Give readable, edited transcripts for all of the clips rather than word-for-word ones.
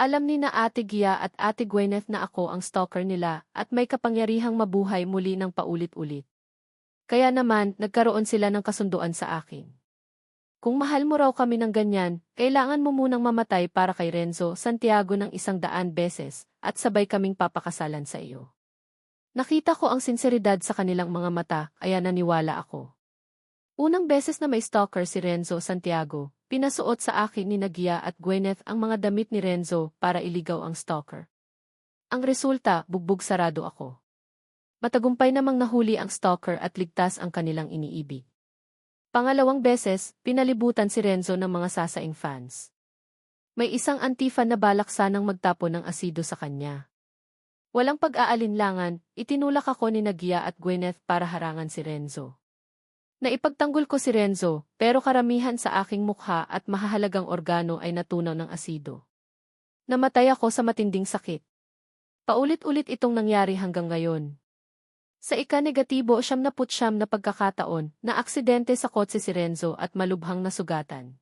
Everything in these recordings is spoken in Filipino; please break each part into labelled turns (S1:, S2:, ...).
S1: Alam ni na Ate Gia at Ate Gwyneth na ako ang stalker nila at may kapangyarihang mabuhay muli ng paulit-ulit. Kaya naman, nagkaroon sila ng kasunduan sa akin. Kung mahal mo raw kami ng ganyan, kailangan mo munang mamatay para kay Renzo Santiago ng 100 beses at sabay kaming papakasalan sa iyo. Nakita ko ang sinseridad sa kanilang mga mata, kaya naniwala ako. Unang beses na may stalker si Renzo Santiago, pinasuot sa akin ni Gia at Gwyneth ang mga damit ni Renzo para iligaw ang stalker. Ang resulta, bugbog sarado ako. Matagumpay namang nahuli ang stalker at ligtas ang kanilang iniibig. Pangalawang beses, pinalibutan si Renzo ng mga sasaing fans. May isang anti-fan na balak sanang magtapon ng asido sa kanya. Walang pag-aalinlangan, itinulak ako ni Gia at Gwyneth para harangan si Renzo. Naipagtanggol ko si Renzo, pero karamihan sa aking mukha at mahahalagang organo ay natunaw ng asido. Namatay ako sa matinding sakit. Paulit-ulit itong nangyari hanggang ngayon. Sa ika-negatibo 79 na pagkakataon, na aksidente sa kotse si Renzo at malubhang nasugatan.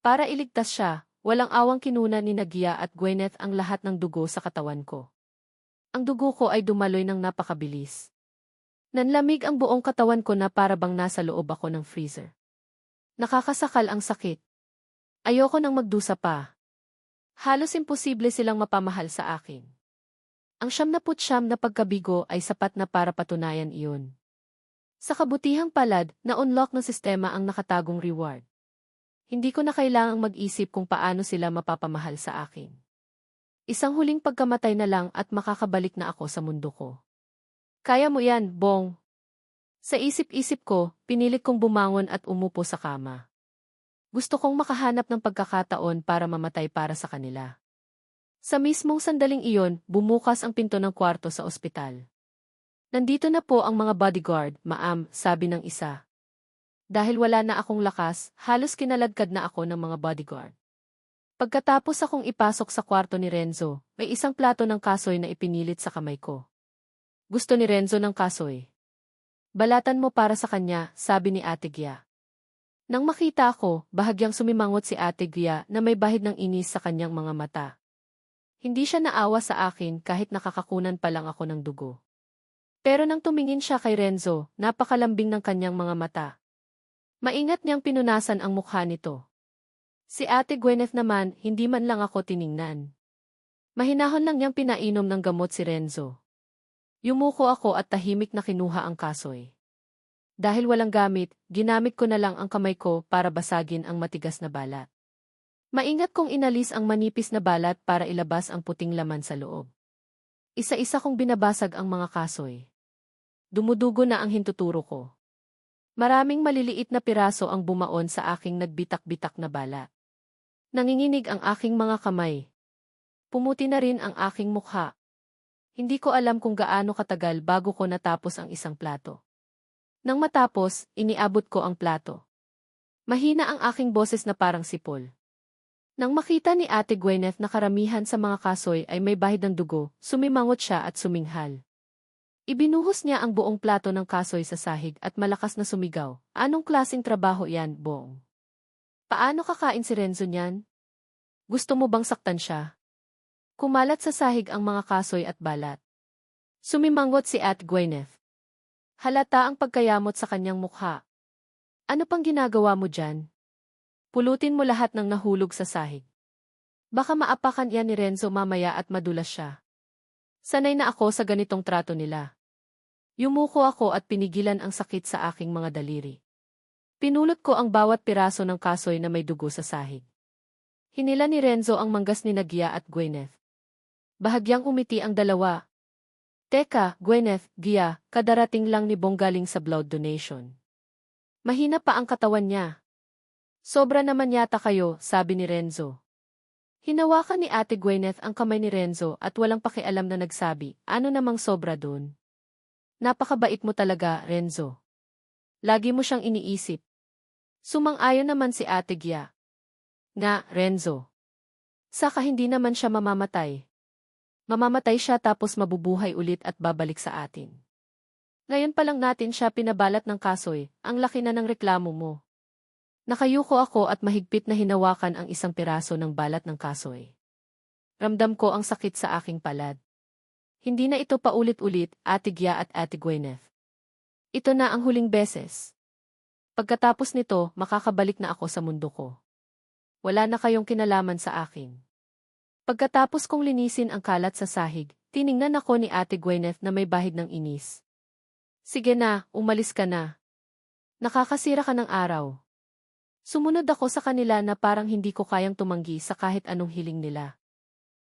S1: Para iligtas siya, walang awang kinuna ni Gia at Gwyneth ang lahat ng dugo sa katawan ko. Ang dugo ko ay dumaloy ng napakabilis. Nanlamig ang buong katawan ko na para bang nasa loob ako ng freezer. Nakakasakal ang sakit. Ayoko nang magdusa pa. Halos imposible silang mapamahal sa akin. Ang 79 na pagkabigo ay sapat na para patunayan iyon. Sa kabutihang palad, na-unlock ng sistema ang nakatagong reward. Hindi ko na kailangang mag-isip kung paano sila mapapamahal sa akin. Isang huling pagkamatay na lang at makakabalik na ako sa mundo ko. Kaya mo yan, Bong. Sa isip-isip ko, pinilit kong bumangon at umupo sa kama. Gusto kong makahanap ng pagkakataon para mamatay para sa kanila. Sa mismong sandaling iyon, bumukas ang pinto ng kwarto sa ospital. Nandito na po ang mga bodyguard, ma'am, sabi ng isa. Dahil wala na akong lakas, halos kinaladkad na ako ng mga bodyguard. Pagkatapos akong ipasok sa kwarto ni Renzo, may isang plato ng kasoy na ipinilit sa kamay ko. Gusto ni Renzo ng kasoy. Balatan mo para sa kanya, sabi ni Ate Gia. Nang makita ako, bahagyang sumimangot si Ate Gia na may bahid ng inis sa kanyang mga mata. Hindi siya naawa sa akin kahit nakakakunan pa lang ako ng dugo. Pero nang tumingin siya kay Renzo, napakalambing ng kanyang mga mata. Maingat niyang pinunasan ang mukha nito. Si Ate Gwyneth naman, hindi man lang ako tiningnan. Mahinahon lang niyang pinainom ng gamot si Renzo. Yumuko ako at tahimik na kinuha ang kasoy. Dahil walang gamit, ginamit ko na lang ang kamay ko para basagin ang matigas na balat. Maingat kong inalis ang manipis na balat para ilabas ang puting laman sa loob. Isa-isa kong binabasag ang mga kasoy. Dumudugo na ang hintuturo ko. Maraming maliliit na piraso ang bumaon sa aking nagbitak-bitak na balat. Nanginginig ang aking mga kamay. Pumuti na rin ang aking mukha. Hindi ko alam kung gaano katagal bago ko natapos ang isang plato. Nang matapos, iniabot ko ang plato. Mahina ang aking boses na parang sipol. Nang makita ni Ate Gwyneth na karamihan sa mga kasoy ay may bahid ng dugo, sumimangot siya at suminghal. Ibinuhos niya ang buong plato ng kasoy sa sahig at malakas na sumigaw, "Anong klaseng trabaho yan, Bong? Paano kakain si Renzo niyan? Gusto mo bang saktan siya?" Kumalat sa sahig ang mga kasoy at balat. Sumimangot si Ate Gwyneth. Halata ang pagkayamot sa kanyang mukha. "Ano pang ginagawa mo dyan? Pulutin mo lahat ng nahulog sa sahig. Baka maapakan yan ni Renzo mamaya at madulas siya." Sanay na ako sa ganitong trato nila. Yumuko ako at pinigilan ang sakit sa aking mga daliri. Pinulot ko ang bawat piraso ng kasoy na may dugo sa sahig. Hinila ni Renzo ang manggas ni Gia at Gwyneth. Bahagyang umiti ang dalawa. "Teka, Gwyneth, Gia, kadarating lang ni Bong galing sa blood donation. Mahina pa ang katawan niya. Sobra naman yata kayo," sabi ni Renzo. Hinawakan ni Ate Gwyneth ang kamay ni Renzo at walang pakialam na nagsabi, "Ano namang sobra dun? Napakabait mo talaga, Renzo. Lagi mo siyang iniisip." Sumang-ayon naman si Ate Gia. "Nga, Renzo. Saka hindi naman siya mamamatay. Mamamatay siya tapos mabubuhay ulit at babalik sa atin. Ngayon pa lang natin siya pinabalat ng kasoy, ang laki na ng reklamo mo." Nakayuko ako at mahigpit na hinawakan ang isang piraso ng balat ng kasoy. Ramdam ko ang sakit sa aking palad. Hindi na ito paulit-ulit, Ate Gia at Ate Gwyneth. Ito na ang huling beses. Pagkatapos nito, makakabalik na ako sa mundo ko. Wala na kayong kinalaman sa akin. Pagkatapos kong linisin ang kalat sa sahig, tiningnan ako ni Ate Gwyneth na may bahid ng inis. Sige na, umalis ka na. Nakakasira ka ng araw. Sumunod ako sa kanila na parang hindi ko kayang tumanggi sa kahit anong hiling nila.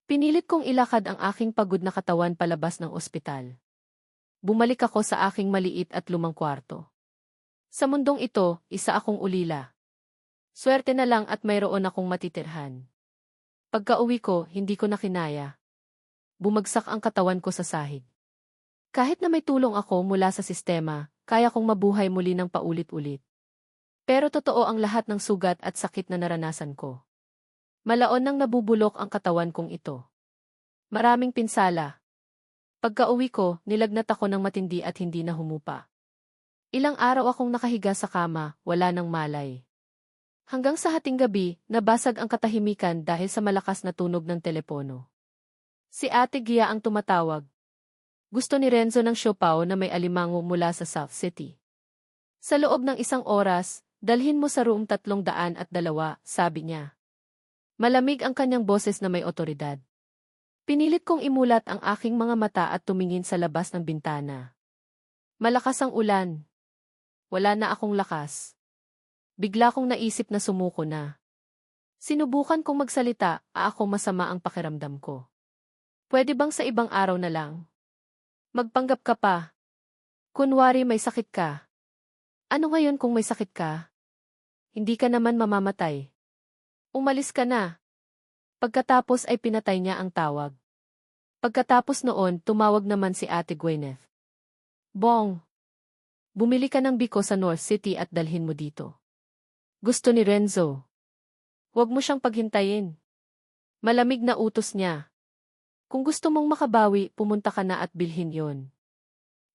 S1: Pinilit kong ilakad ang aking pagod na katawan palabas ng ospital. Bumalik ako sa aking maliit at lumang kwarto. Sa mundong ito, isa akong ulila. Swerte na lang at mayroon akong matitirhan. Pagka-uwi ko, hindi ko na kinaya. Bumagsak ang katawan ko sa sahig. Kahit na may tulong ako mula sa sistema, kaya kong mabuhay muli ng paulit-ulit. Pero totoo ang lahat ng sugat at sakit na naranasan ko. Malaon nang nabubulok ang katawan kong ito. Maraming pinsala. Pagka-uwi ko, nilagnat ako ng matindi at hindi na humupa. Ilang araw akong nakahiga sa kama, wala nang malay. Hanggang sa hating gabi, nabasag ang katahimikan dahil sa malakas na tunog ng telepono. Si Ate Gia ang tumatawag. Gusto ni Renzo ng siopaw na may alimango mula sa South City. Sa loob ng 1 oras, dalhin mo sa room 302, sabi niya. Malamig ang kanyang boses na may otoridad. Pinilit kong imulat ang aking mga mata at tumingin sa labas ng bintana. Malakas ang ulan. Wala na akong lakas. Bigla kong naisip na sumuko na. Sinubukan kong magsalita, ako masama ang pakiramdam ko. Pwede bang sa ibang araw na lang? Magpanggap ka pa. Kunwari may sakit ka. Ano ngayon kung may sakit ka? Hindi ka naman mamamatay. Umalis ka na. Pagkatapos ay pinatay niya ang tawag. Pagkatapos noon, tumawag naman si Ate Gwyneth. Bong! Bumili ka ng biko sa North City at dalhin mo dito. Gusto ni Renzo. Huwag mo siyang paghintayin. Malamig na utos niya. Kung gusto mong makabawi, pumunta ka na at bilhin yon.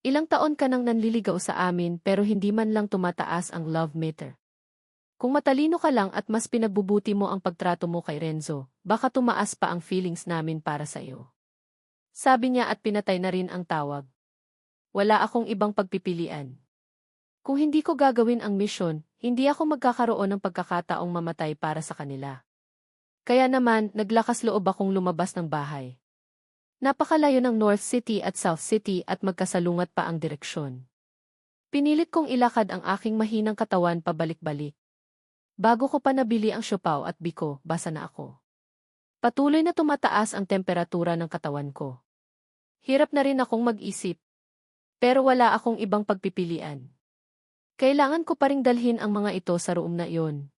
S1: Ilang taon ka nang nanliligaw sa amin pero hindi man lang tumataas ang love meter. Kung matalino ka lang at mas pinagbubuti mo ang pagtrato mo kay Renzo, baka tumaas pa ang feelings namin para sa iyo. Sabi niya at pinatay na rin ang tawag. Wala akong ibang pagpipilian. Kung hindi ko gagawin ang misyon, hindi ako magkakaroon ng pagkakataong mamatay para sa kanila. Kaya naman, naglakas loob akong lumabas ng bahay. Napakalayo ng North City at South City at magkasalungat pa ang direksyon. Pinilit kong ilakad ang aking mahinang katawan pabalik-balik. Bago ko pa nabili ang siopaw at biko, basa na ako. Patuloy na tumataas ang temperatura ng katawan ko. Hirap na rin akong mag-isip. Pero wala akong ibang pagpipilian. Kailangan ko pa ring dalhin ang mga ito sa room na iyon.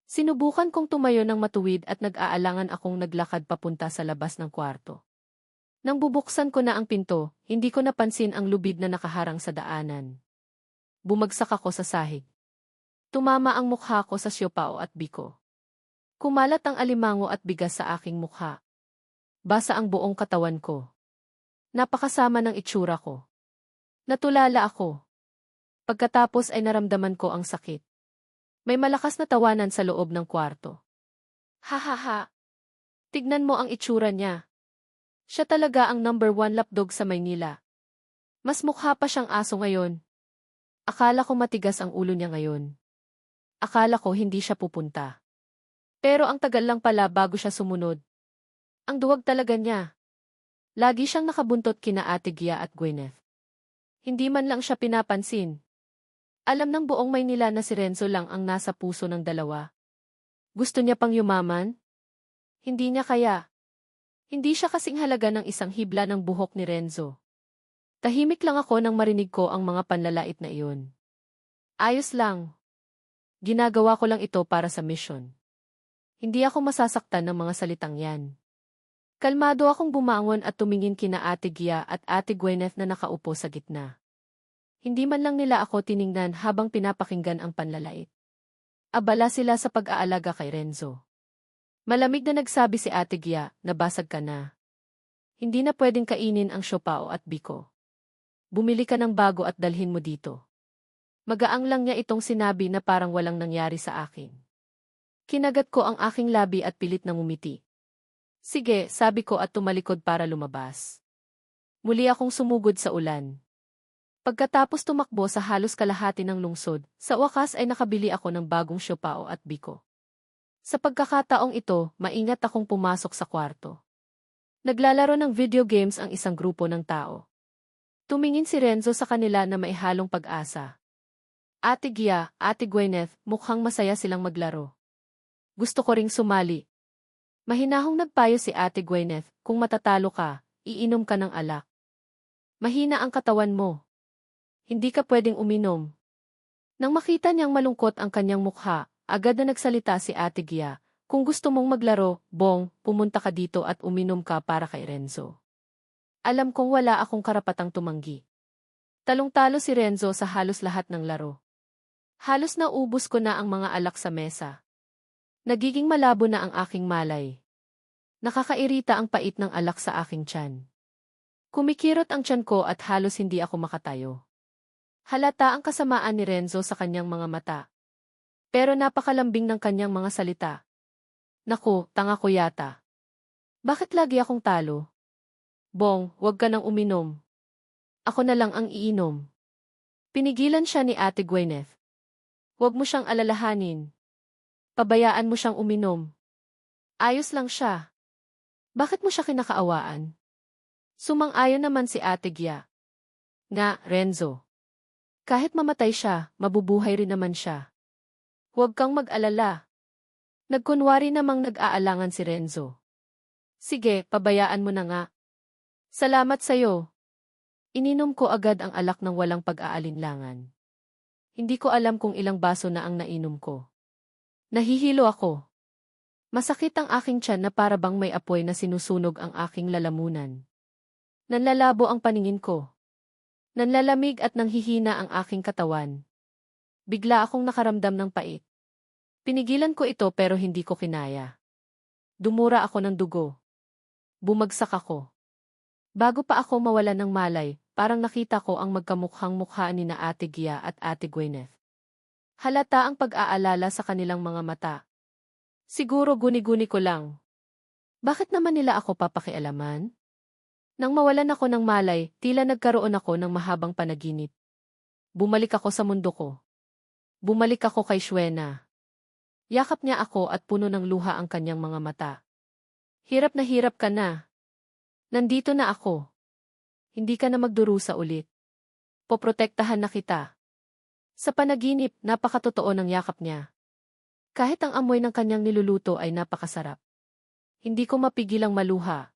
S1: Sinubukan kong tumayo ng matuwid at nag-aalangan akong naglakad papunta sa labas ng kwarto. Nang bubuksan ko na ang pinto, hindi ko napansin ang lubid na nakaharang sa daanan. Bumagsak ako sa sahig. Tumama ang mukha ko sa siopaw at biko. Kumalat ang alimango at bigas sa aking mukha. Basa ang buong katawan ko. Napakasama ng itsura ko. Natulala ako. Pagkatapos ay naramdaman ko ang sakit. May malakas na tawanan sa loob ng kwarto. Ha ha ha. Tignan mo ang itsura niya. Siya talaga ang number 1 lapdog sa Maynila. Mas mukha pa siyang aso ngayon. Akala ko matigas ang ulo niya ngayon. Akala ko hindi siya pupunta. Pero ang tagal lang pala bago siya sumunod. Ang duwag talaga niya. Lagi siyang nakabuntot kina Ate Gia at Gwyneth. Hindi man lang siya pinapansin. Alam ng buong Maynila na si Renzo lang ang nasa puso ng dalawa. Gusto niya pang yumaman? Hindi niya kaya. Hindi siya kasing halaga ng isang hibla ng buhok ni Renzo. Tahimik lang ako nang marinig ko ang mga panlalait na iyon. Ayos lang. Ginagawa ko lang ito para sa mission. Hindi ako masasaktan ng mga salitang yan. Kalmado akong bumangon at tumingin kina Ate Gia at Ate Gwyneth na nakaupo sa gitna. Hindi man lang nila ako tiningnan habang pinapakinggan ang panlalait. Abala sila sa pag-aalaga kay Renzo. Malamig na nagsabi si Ate Gia, nabasag ka na. Hindi na pwedeng kainin ang siopaw at biko. Bumili ka ng bago at dalhin mo dito. Magaang lang niya itong sinabi na parang walang nangyari sa akin. Kinagat ko ang aking labi at pilit na ngumiti. Sige, sabi ko at tumalikod para lumabas. Muli akong sumugod sa ulan. Pagkatapos tumakbo sa halos kalahati ng lungsod, sa wakas ay nakabili ako ng bagong siopao at biko. Sa pagkakataong ito, maingat akong pumasok sa kwarto. Naglalaro ng video games ang isang grupo ng tao. Tumingin si Renzo sa kanila na may halong pag-asa. Ate Gia, Ate Gwyneth, mukhang masaya silang maglaro. Gusto ko ring sumali. Mahinahong nagpayo si Ate Gwyneth, kung matatalo ka, iinom ka ng alak. Mahina ang katawan mo. Hindi ka pwedeng uminom. Nang makita niyang malungkot ang kanyang mukha, agad na nagsalita si Ate Gia, kung gusto mong maglaro, Bong, pumunta ka dito at uminom ka para kay Renzo. Alam kong wala akong karapatang tumanggi. Talong-talo si Renzo sa halos lahat ng laro. Halos naubos ko na ang mga alak sa mesa. Nagiging malabo na ang aking malay. Nakakairita ang pait ng alak sa aking tiyan. Kumikirot ang tiyan ko at halos hindi ako makatayo. Halata ang kasamaan ni Renzo sa kanyang mga mata. Pero napakalambing ng kanyang mga salita. Naku, tanga ko yata. Bakit lagi akong talo? Bong, huwag ka nang uminom. Ako na lang ang iinom. Pinigilan siya ni Ate Gwyneth. Huwag mo siyang alalahanin. Pabayaan mo siyang uminom. Ayos lang siya. Bakit mo siya kinakaawaan? Sumang-ayon naman si Ate Gia. Nga, Renzo. Kahit mamatay siya, mabubuhay rin naman siya. Huwag kang mag-alala. Nagkunwari namang nag-aalangan si Renzo. Sige, pabayaan mo na nga. Salamat sa'yo. Ininom ko agad ang alak ng walang pag-aalinlangan. Hindi ko alam kung ilang baso na ang nainom ko. Nahihilo ako. Masakit ang aking tiyan na para bang may apoy na sinusunog ang aking lalamunan. Nanlalabo ang paningin ko. Nanlalamig at nanghihina ang aking katawan. Bigla akong nakaramdam ng pait. Pinigilan ko ito pero hindi ko kinaya. Dumura ako ng dugo. Bumagsak ako. Bago pa ako mawalan ng malay, parang nakita ko ang magkamukhang mukha ni na Ate Gia at Ate Gwyneth. Halata ang pag-aalala sa kanilang mga mata. Siguro guni-guni ko lang. Bakit naman nila ako papakialaman? Nang mawalan ako ng malay, tila nagkaroon ako ng mahabang panaginip. Bumalik ako sa mundo ko. Bumalik ako kay Shwena. Yakap niya ako at puno ng luha ang kanyang mga mata. Hirap ka na. Nandito na ako. Hindi ka na magdurusa ulit. Poprotektahan na kita. Sa panaginip, napakatotoo ng yakap niya. Kahit ang amoy ng kanyang niluluto ay napakasarap. Hindi ko mapigilang maluha.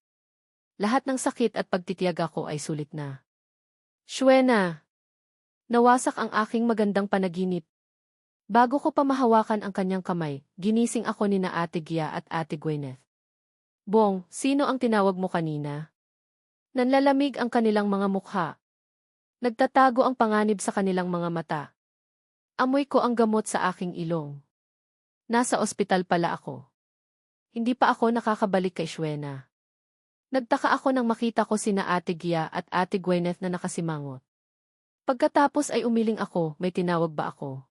S1: Lahat ng sakit at pagtitiyaga ko ay sulit na. Shwena! Nawasak ang aking magandang panaginip. Bago ko pa mahawakan ang kanyang kamay, ginising ako ni na Ate Gia at Ate Gwyneth. Bong, sino ang tinawag mo kanina? Nanlalamig ang kanilang mga mukha. Nagtatago ang panganib sa kanilang mga mata. Amoy ko ang gamot sa aking ilong. Nasa ospital pala ako. Hindi pa ako nakakabalik kay Shwena. Nagtaka ako nang makita ko sina Ate Gia at Ate Gwyneth na nakasimangot. Pagkatapos ay umiling ako, may tinawag ba ako?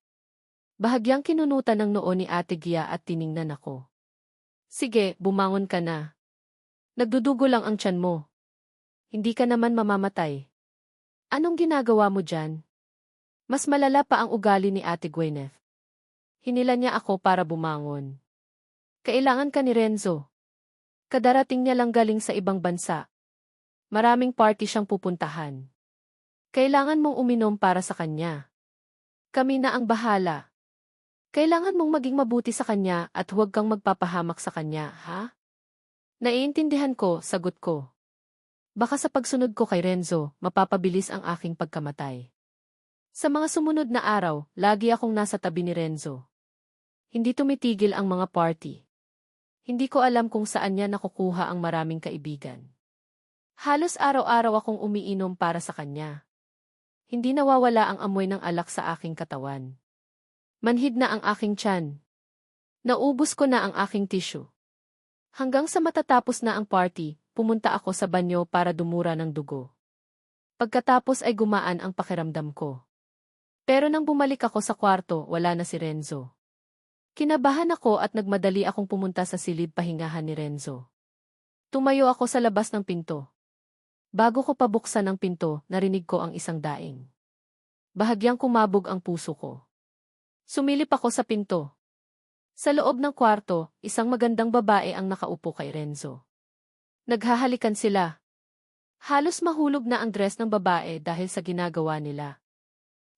S1: Bahagyang kinunutan ng noo ni Ate Gia at tiningnan ako. Sige, bumangon ka na. Nagdudugo lang ang tiyan mo. Hindi ka naman mamamatay. Anong ginagawa mo dyan? Mas malala pa ang ugali ni Ate Gwyneth. Hinila niya ako para bumangon. Kailangan ka ni Renzo. Kadarating niya lang galing sa ibang bansa. Maraming party siyang pupuntahan. Kailangan mong uminom para sa kanya. Kami na ang bahala. Kailangan mong maging mabuti sa kanya at huwag kang magpapahamak sa kanya, ha? Naiintindihan ko, sagot ko. Baka sa pagsunod ko kay Renzo, mapapabilis ang aking pagkamatay. Sa mga sumunod na araw, lagi akong nasa tabi ni Renzo. Hindi tumitigil ang mga party. Hindi ko alam kung saan niya nakukuha ang maraming kaibigan. Halos araw-araw akong umiinom para sa kanya. Hindi nawawala ang amoy ng alak sa aking katawan. Manhid na ang aking tiyan. Naubos ko na ang aking tissue. Hanggang sa matatapos na ang party, pumunta ako sa banyo para dumura ng dugo. Pagkatapos ay gumaan ang pakiramdam ko. Pero nang bumalik ako sa kwarto, wala na si Renzo. Kinabahan ako at nagmadali akong pumunta sa silid pahingahan ni Renzo. Tumayo ako sa labas ng pinto. Bago ko pabuksan ang pinto, narinig ko ang isang daing. Bahagyang kumabog ang puso ko. Sumilip ako sa pinto. Sa loob ng kwarto, isang magandang babae ang nakaupo kay Renzo. Naghahalikan sila. Halos mahulog na ang dress ng babae dahil sa ginagawa nila.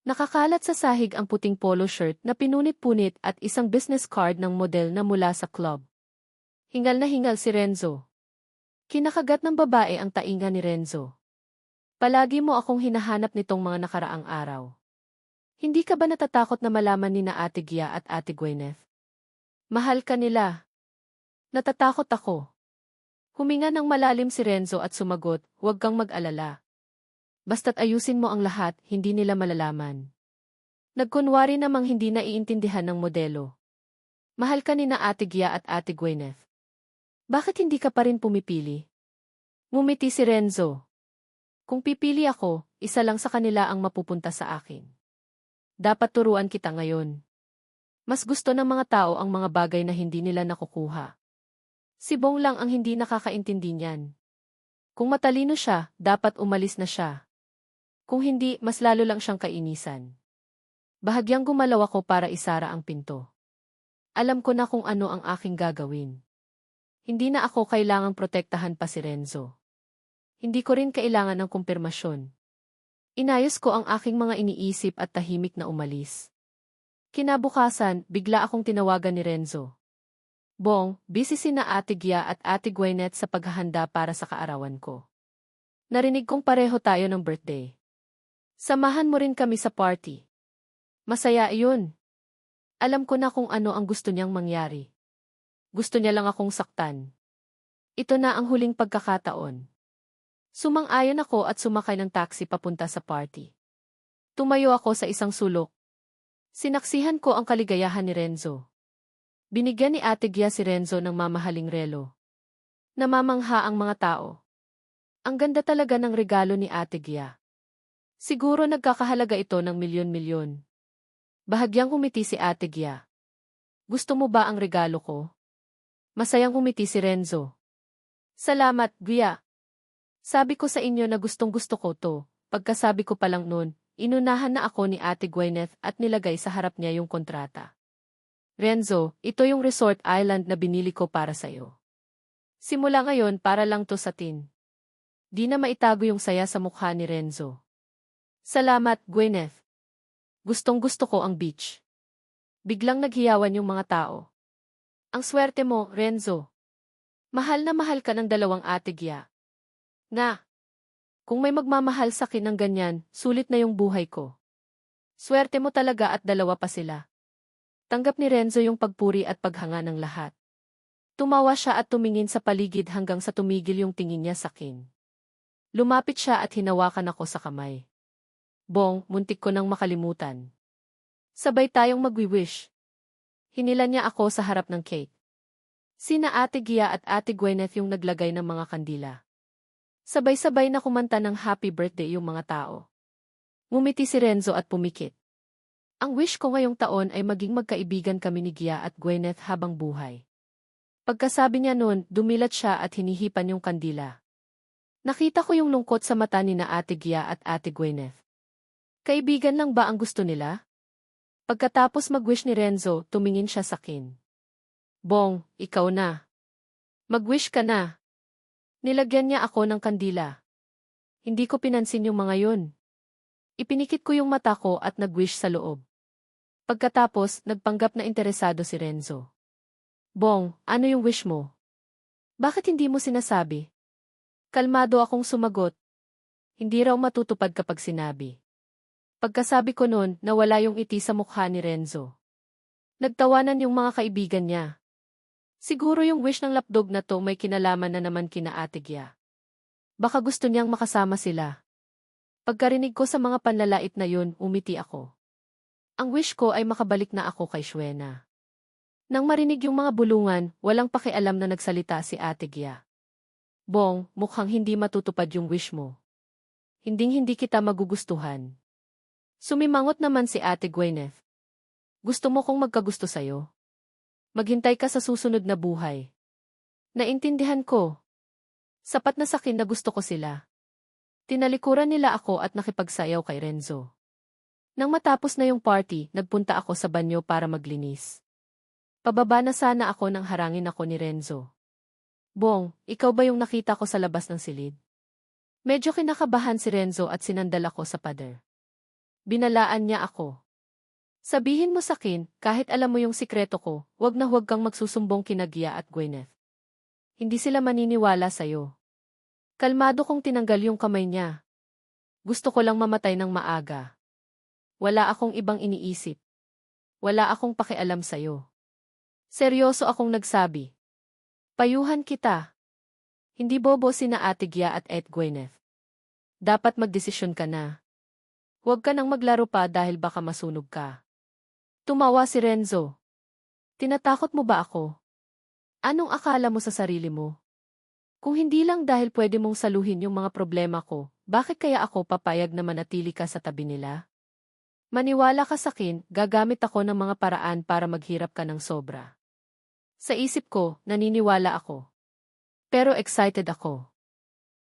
S1: Nakakalat sa sahig ang puting polo shirt na pinunit-punit at isang business card ng model na mula sa club. Hingal na hingal si Renzo. Kinakagat ng babae ang tainga ni Renzo. Palagi mo akong hinahanap nitong mga nakaraang araw. Hindi ka ba natatakot na malaman ni na Ate Gia at Ate Gwyneth? Mahal ka nila. Natatakot ako. Huminga ng malalim si Renzo at sumagot, huwag kang mag-alala. Basta't ayusin mo ang lahat, hindi nila malalaman. Nagkunwari namang hindi naiintindihan ng modelo. Mahal ka ni na Ate Gia at Ate Gwyneth. Bakit hindi ka pa rin pumipili? Ngumiti si Renzo. Kung pipili ako, isa lang sa kanila ang mapupunta sa akin. Dapat turuan kita ngayon. Mas gusto ng mga tao ang mga bagay na hindi nila nakukuha. Si Bong lang ang hindi nakakaintindi niyan. Kung matalino siya, dapat umalis na siya. Kung hindi, mas lalo lang siyang kainisan. Bahagyang gumalaw ako para isara ang pinto. Alam ko na kung ano ang aking gagawin. Hindi na ako kailangang protektahan pa si Renzo. Hindi ko rin kailangan ng kumpirmasyon. Inayos ko ang aking mga iniisip at tahimik na umalis. Kinabukasan, bigla akong tinawagan ni Renzo. Bong, busy sina Ate Gia at Ate Gwyneth sa paghahanda para sa kaarawan ko. Narinig kong pareho tayo ng birthday. Samahan mo rin kami sa party. Masaya iyon. Alam ko na kung ano ang gusto niyang mangyari. Gusto niya lang akong saktan. Ito na ang huling pagkakataon. Sumang-ayon ako at sumakay ng taxi papunta sa party. Tumayo ako sa isang sulok. Sinaksihan ko ang kaligayahan ni Renzo. Binigyan ni Ate Gia si Renzo ng mamahaling relo. Namamangha ang mga tao. Ang ganda talaga ng regalo ni Ate Gia. Siguro nagkakahalaga ito ng milyon-milyon. Bahagyang humiti si Ate Gia. Gusto mo ba ang regalo ko? Masayang humiti si Renzo. Salamat, Gia. Sabi ko sa inyo na gustong-gusto ko to. Pagkasabi ko pa lang noon, inunahan na ako ni Ate Gwyneth at nilagay sa harap niya yung kontrata. Renzo, ito yung resort island na binili ko para sa'yo. Simula ngayon para lang to sa tin. Di na maitago yung saya sa mukha ni Renzo. Salamat, Gwyneth. Gustong-gusto ko ang beach. Biglang naghiyawan yung mga tao. Ang swerte mo, Renzo. Mahal na mahal ka ng dalawang Ate Gia. Na, kung may magmamahal sa akin ng ganyan, sulit na yung buhay ko. Swerte mo talaga at dalawa pa sila. Tanggap ni Renzo yung pagpuri at paghanga ng lahat. Tumawa siya at tumingin sa paligid hanggang sa tumigil yung tingin niya sa akin. Lumapit siya at hinawakan ako sa kamay. Bong, muntik ko nang makalimutan. Sabay tayong magwi-wish. Hinila niya ako sa harap ng cake. Sina Ate Gia at Ate Gwyneth yung naglagay ng mga kandila. Sabay-sabay na kumanta ng happy birthday yung mga tao. Ngumiti si Renzo at pumikit. Ang wish ko ngayong taon ay maging magkaibigan kami ni Gia at Gwyneth habang buhay. Pagkasabi niya noon, dumilat siya at hinihipan yung kandila. Nakita ko yung lungkot sa mata ni na Ate Gia at Ate Gwyneth. Kaibigan lang ba ang gusto nila? Pagkatapos mag-wish ni Renzo, tumingin siya sa akin. Bong, ikaw na. Mag-wish ka na. Nilagyan niya ako ng kandila. Hindi ko pinansin yung mga yun. Ipinikit ko yung mata ko at nag-wish sa loob. Pagkatapos, nagpanggap na interesado si Renzo. Bong, ano yung wish mo? Bakit hindi mo sinasabi? Kalmado akong sumagot. Hindi raw matutupad kapag sinabi. Pagkasabi ko noon, nawala yung ngiti sa mukha ni Renzo. Nagtawanan yung mga kaibigan niya. Siguro yung wish ng lapdog na to may kinalaman na naman kina Ate Gia. Baka gusto niyang makasama sila. Pagkarinig ko sa mga panlalait na yun, umiti ako. Ang wish ko ay makabalik na ako kay Shwena. Nang marinig yung mga bulungan, walang pakialam na nagsalita si Ate Gia. Bong, mukhang hindi matutupad yung wish mo. Hinding-hindi kita magugustuhan. Sumimangot naman si Ate Gwyneth. Gusto mo kong magkagusto sa'yo? Maghintay ka sa susunod na buhay. Naintindihan ko. Sapat na sakin na gusto ko sila. Tinalikuran nila ako at nakipagsayaw kay Renzo. Nang matapos na yung party, nagpunta ako sa banyo para maglinis. Pababa na sana ako nang harangin ako ni Renzo. Bong, ikaw ba yung nakita ko sa labas ng silid? Medyo kinakabahan si Renzo at sinandal ako sa pader. Binalaan niya ako. Sabihin mo sakin, kahit alam mo yung sikreto ko, wag na huwag kang magsusumbong kina Gia at Gwyneth. Hindi sila maniniwala sa'yo. Kalmado kong tinanggal yung kamay niya. Gusto ko lang mamatay ng maaga. Wala akong ibang iniisip. Wala akong pakialam sa'yo. Seryoso akong nagsabi. Payuhan kita. Hindi bobo sina Ate Gia at Gwyneth. Dapat magdesisyon ka na. Huwag ka nang maglaro pa dahil baka masunog ka. Tumawa si Renzo. Tinatakot mo ba ako? Anong akala mo sa sarili mo? Kung hindi lang dahil pwede mong saluhin yung mga problema ko, bakit kaya ako papayag na manatili ka sa tabi nila? Maniwala ka sakin, gagamit ako ng mga paraan para maghirap ka ng sobra. Sa isip ko, naniniwala ako. Pero excited ako.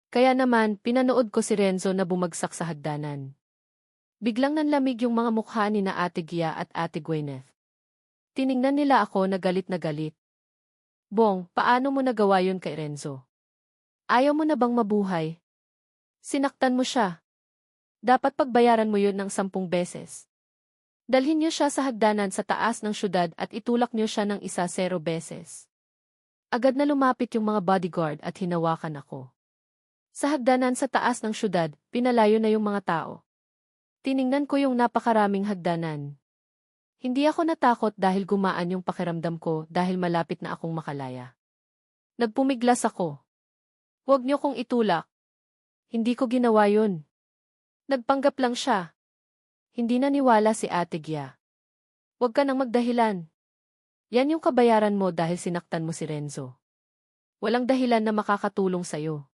S1: Kaya naman, pinanood ko si Renzo na bumagsak sa hagdanan. Biglang nanlamig yung mga mukha ni na Ate Gia at Ate Gwyneth. Tiningnan nila ako na galit na galit. Bong, paano mo nagawa yun kay Renzo? Ayaw mo na bang mabuhay? Sinaktan mo siya. Dapat pagbayaran mo yun ng 10 beses. Dalhin niyo siya sa hagdanan sa taas ng syudad at itulak niyo siya ng 10 beses. Agad na lumapit yung mga bodyguard at hinawakan ako. Sa hagdanan sa taas ng syudad, pinalayo na yung mga tao. Tiningnan ko yung napakaraming hagdanan. Hindi ako natakot dahil gumaan yung pakiramdam ko dahil malapit na akong makalaya. Nagpumiglas ako. Huwag niyo kong itulak. Hindi ko ginawa yun. Nagpanggap lang siya. Hindi naniwala si Ate Gia. Huwag ka nang magdahilan. Yan yung kabayaran mo dahil sinaktan mo si Renzo. Walang dahilan na makakatulong sa'yo.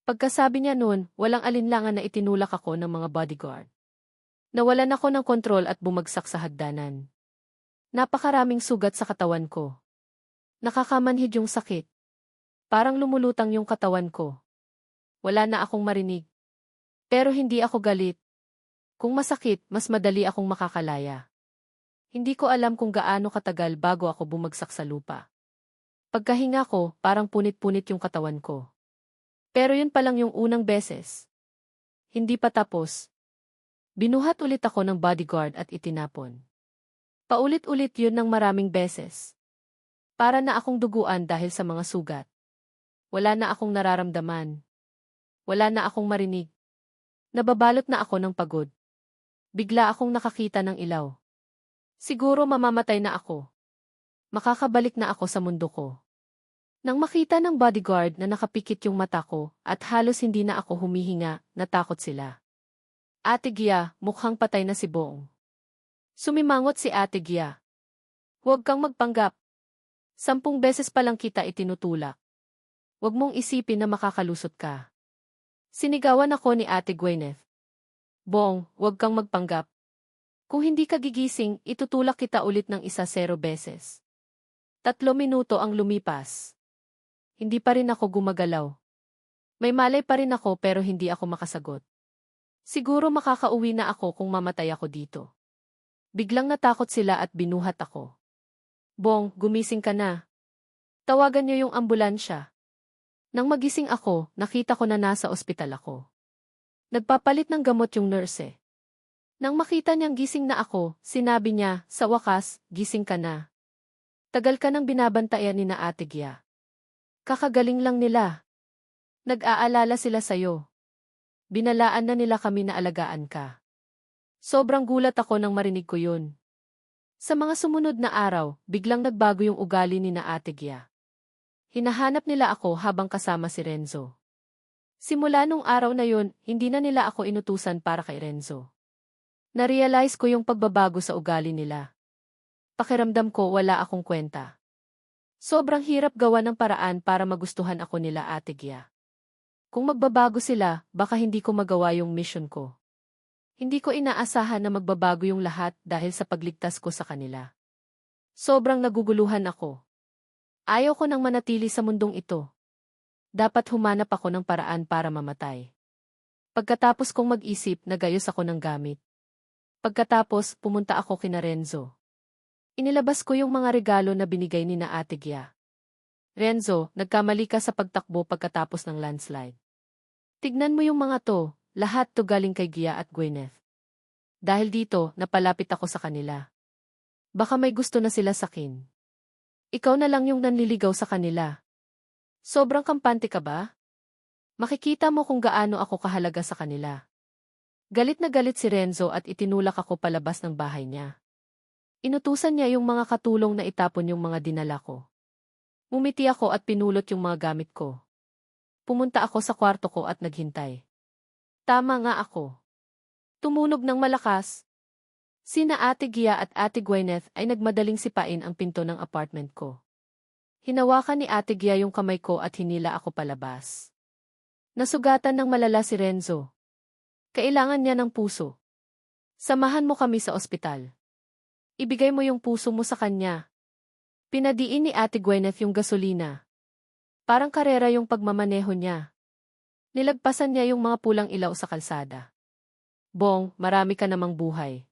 S1: Pagkasabi niya noon, walang alinlangan na itinulak ako ng mga bodyguard. Nawalan ako ng kontrol at bumagsak sa hagdanan. Napakaraming sugat sa katawan ko. Nakakamanhid yung sakit. Parang lumulutang yung katawan ko. Wala na akong marinig. Pero hindi ako galit. Kung masakit, mas madali akong makakalaya. Hindi ko alam kung gaano katagal bago ako bumagsak sa lupa. Pagkahinga ko, parang punit-punit yung katawan ko. Pero yun pa lang yung unang beses. Hindi pa tapos. Binuhat ulit ako ng bodyguard at itinapon. Paulit-ulit yun ng maraming beses. Para na akong duguan dahil sa mga sugat. Wala na akong nararamdaman. Wala na akong marinig. Nababalot na ako ng pagod. Bigla akong nakakita ng ilaw. Siguro mamamatay na ako. Makakabalik na ako sa mundo ko. Nang makita ng bodyguard na nakapikit yung mata ko at halos hindi na ako humihinga, natakot sila. Ate Gia, mukhang patay na si Bong. Sumimangot si Ate Gia. Huwag kang magpanggap. 10 beses pa lang kita itinutulak. Huwag mong isipin na makakalusot ka. Sinigawan ako ni Ate Gwyneth. Bong, huwag kang magpanggap. Kung hindi ka gigising, itutulak kita ulit ng 10 beses. 3 minuto ang lumipas. Hindi pa rin ako gumagalaw. May malay pa rin ako pero hindi ako makasagot. Siguro makakauwi na ako kung mamatay ako dito. Biglang natakot sila at binuhat ako. Bong, gumising ka na. Tawagan niyo yung ambulansya. Nang magising ako, nakita ko na nasa ospital ako. Nagpapalit ng gamot yung nurse. Nang makita niyang gising na ako, sinabi niya, sa wakas, gising ka na. Tagal ka nang binabantayan ni na Ate Gia. Kakagaling lang nila. Nag-aalala sila sa'yo. Binalaan na nila kami na alagaan ka. Sobrang gulat ako nang marinig ko yun. Sa mga sumunod na araw, biglang nagbago yung ugali ni na Ate Gia. Hinahanap nila ako habang kasama si Renzo. Simula nung araw na yun, hindi na nila ako inutusan para kay Renzo. Narealize ko yung pagbabago sa ugali nila. Pakiramdam ko wala akong kwenta. Sobrang hirap gawa ng paraan para magustuhan ako nila Ate Gia. Kung magbabago sila, baka hindi ko magawa yung mission ko. Hindi ko inaasahan na magbabago yung lahat dahil sa pagligtas ko sa kanila. Sobrang naguguluhan ako. Ayaw ko nang manatili sa mundong ito. Dapat humanap ako ng paraan para mamatay. Pagkatapos kong mag-isip, nagayos ako ng gamit. Pagkatapos, pumunta ako kina Renzo. Inilabas ko yung mga regalo na binigay ni na Ate Gia. Renzo, nagkamali ka sa pagtakbo pagkatapos ng landslide. Tignan mo yung mga to, lahat to galing kay Gia at Gwyneth. Dahil dito, napalapit ako sa kanila. Baka may gusto na sila sakin. Ikaw na lang yung nanliligaw sa kanila. Sobrang kampante ka ba? Makikita mo kung gaano ako kahalaga sa kanila. Galit na galit si Renzo at itinulak ako palabas ng bahay niya. Inutusan niya yung mga katulong na itapon yung mga dinala ko. Umiti ako at pinulot yung mga gamit ko. Pumunta ako sa kwarto ko at naghintay. Tama nga ako. Tumunog ng malakas. Sina Ate Gia at Ate Gwyneth ay nagmadaling sipain ang pinto ng apartment ko. Hinawakan ni Ate Gia yung kamay ko at hinila ako palabas. Nasugatan ng malala si Renzo. Kailangan niya ng puso. Samahan mo kami sa ospital. Ibigay mo yung puso mo sa kanya. Pinadiin ni Ate Gwyneth yung gasolina. Parang karera yung pagmamaneho niya. Nilagpasan niya yung mga pulang ilaw sa kalsada. Bong, marami ka namang buhay.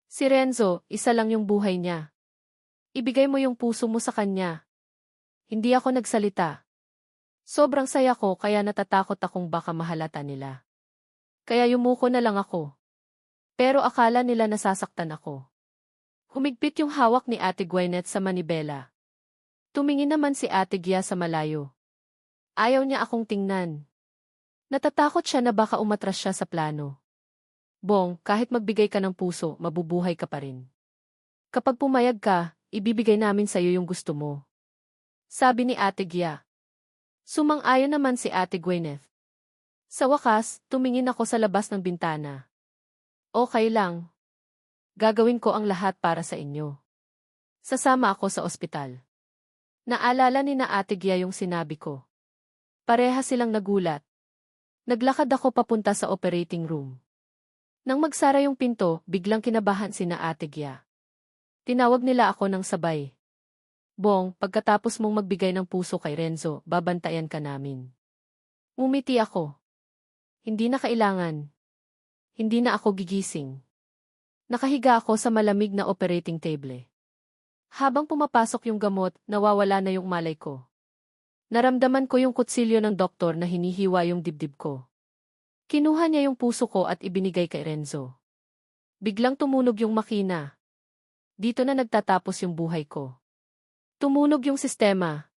S1: Si Renzo, isa lang yung buhay niya. Ibigay mo yung puso mo sa kanya. Hindi ako nagsalita. Sobrang saya ko kaya natatakot akong baka mahalata nila. Kaya yumuko na lang ako. Pero akala nila nasasaktan ako. Humigpit yung hawak ni Ate Gwyneth sa manibela. Tumingin naman si Ate Gia sa malayo. Ayaw niya akong tingnan. Natatakot siya na baka umatras siya sa plano. Bong, kahit magbigay ka ng puso, mabubuhay ka pa rin. Kapag pumayag ka, ibibigay namin sa'yo yung gusto mo. Sabi ni Ate Gia. Sumang-ayon naman si Ate Gwyneth. Sa wakas, tumingin ako sa labas ng bintana. Okay lang. Gagawin ko ang lahat para sa inyo. Sasama ako sa ospital. Naalala ni na Ate Gia yung sinabi ko. Pareha silang nagulat. Naglakad ako papunta sa operating room. Nang magsara yung pinto, biglang kinabahan si na Ate Gia. Tinawag nila ako ng sabay. Bong, pagkatapos mong magbigay ng puso kay Renzo, babantayan ka namin. Umiti ako. Hindi na kailangan. Hindi na ako gigising. Nakahiga ako sa malamig na operating table. Habang pumapasok yung gamot, nawawala na yung malay ko. Naramdaman ko yung kutsilyo ng doktor na hinihiwa yung dibdib ko. Kinuha niya yung puso ko at ibinigay kay Renzo. Biglang tumunog yung makina. Dito na nagtatapos yung buhay ko. Tumunog yung sistema.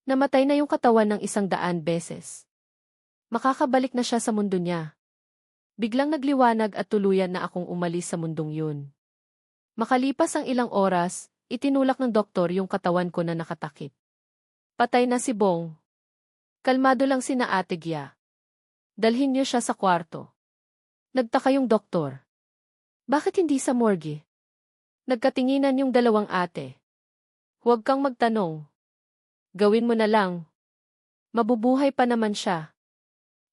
S1: Namatay na yung katawan ng 100 beses. Makakabalik na siya sa mundo niya. Biglang nagliwanag at tuluyan na akong umalis sa mundong yun. Makalipas ang ilang oras, itinulak ng doktor yung katawan ko na nakatakip. Patay na si Bong. Kalmado lang si na Ate Gia. Dalhin niyo siya sa kwarto. Nagtaka yung doktor. Bakit hindi sa morgue? Nagkatinginan yung dalawang ate. Huwag kang magtanong. Gawin mo na lang. Mabubuhay pa naman siya.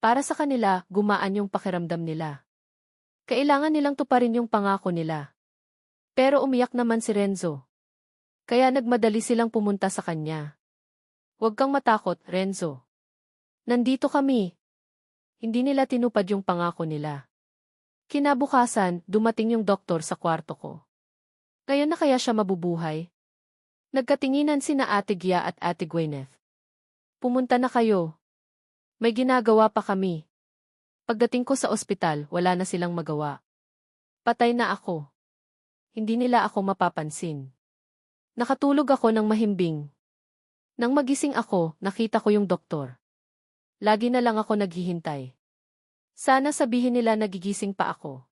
S1: Para sa kanila, gumaan yung pakiramdam nila. Kailangan nilang tuparin yung pangako nila. Pero umiyak naman si Renzo. Kaya nagmadali silang pumunta sa kanya. Huwag kang matakot, Renzo. Nandito kami. Hindi nila tinupad yung pangako nila. Kinabukasan, dumating yung doktor sa kwarto ko. Ngayon na kaya siya mabubuhay? Nagkatinginan sina Ate Gia at Ate Gwyneth. Pumunta na kayo. May ginagawa pa kami. Pagdating ko sa ospital, wala na silang magawa. Patay na ako. Hindi nila ako mapapansin. Nakatulog ako ng mahimbing. Nang magising ako, nakita ko yung doktor. Lagi na lang ako naghihintay. Sana sabihin nila nagigising pa ako.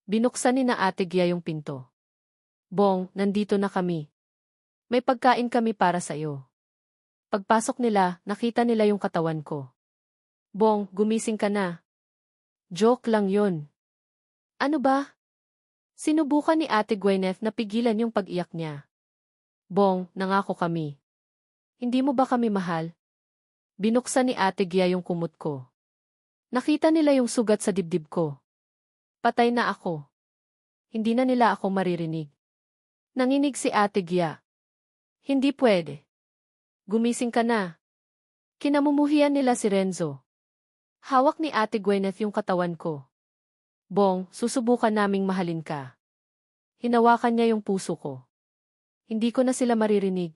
S1: Binuksan ni na Ate Gia yung pinto. Bong, nandito na kami. May pagkain kami para sa'yo. Pagpasok nila, nakita nila yung katawan ko. Bong, gumising ka na. Joke lang yun. Ano ba? Sinubukan ni Ate Gwyneth na pigilan yung pag-iyak niya. Bong, nangako kami. Hindi mo ba kami mahal? Binuksan ni Ate Gia yung kumot ko. Nakita nila yung sugat sa dibdib ko. Patay na ako. Hindi na nila ako maririnig. Nanginig si Ate Gia. Hindi pwede. Gumising ka na. Kinamumuhian nila si Renzo. Hawak ni Ate Gwyneth yung katawan ko. Bong, susubukan naming mahalin ka. Hinawakan niya yung puso ko. Hindi ko na sila maririnig.